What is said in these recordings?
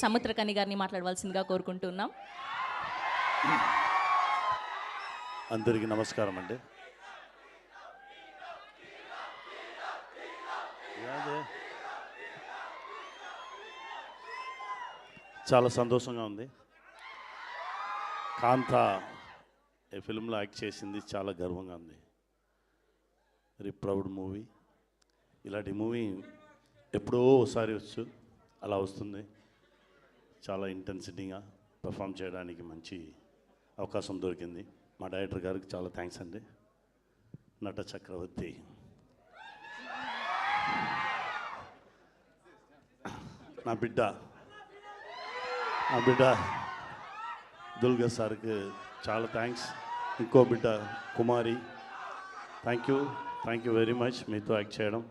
సముద్రకని గారిని మాట్లాడవలసిందిగా కోరుకుంటున్నాం. అందరికీ నమస్కారం అండి. చాలా సంతోషంగా ఉంది. కాంత ఈ ఫిల్మ్లో యాక్ట్ చేసింది చాలా గర్వంగా ఉంది. Very proud movie. ఇలాంటి మూవీ ఎప్పుడో ఒకసారి వచ్చు, అలా వస్తుంది. చాలా ఇంటెన్సిటీగా పర్ఫామ్ చేయడానికి మంచి అవకాశం దొరికింది. మా డైరెక్టర్ గారికి చాలా థ్యాంక్స్ అండి. నట చక్రవర్తి నా బిడ్డ దుల్గా సార్కి చాలా థ్యాంక్స్. ఇంకో బిడ్డ కుమారి, థ్యాంక్ యూ వెరీ మచ్ మీతో యాక్ట్ చేయడం.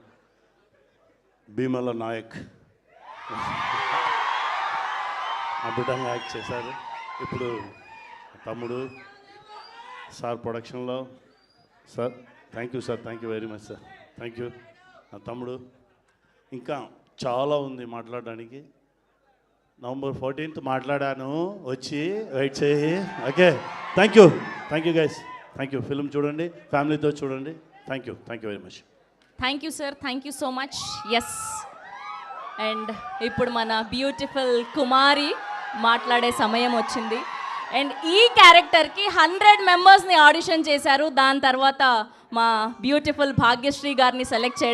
భీమల నాయక్ ఆ బిడ్డగా యాక్ట్ చేశారు. ఇప్పుడు తమ్ముడు సార్ ప్రొడక్షన్లో sir thank you very much sir. Thank you నా తమ్ముడు. ఇంకా చాలా ఉంది మాట్లాడడానికి. November 14th మాట్లాడాను, వచ్చి వెయిట్ చేయి. Okay, thank you guys. Thank you. Film చూడండి, ఫ్యామిలీతో చూడండి. Thank you very much. Thank you sir, thank you so much. Yes, and ఇప్పుడు మన బ్యూటిఫుల్ కుమారి మాట్లాడే సమయం వచ్చింది. అండ్ ఈ క్యారెక్టర్కి 100 మెంబర్స్ని ఆడిషన్ చేశారు. దాని తర్వాత మా బ్యూటిఫుల్ భాగ్యశ్రీ గారిని సెలెక్ట్ చేయడం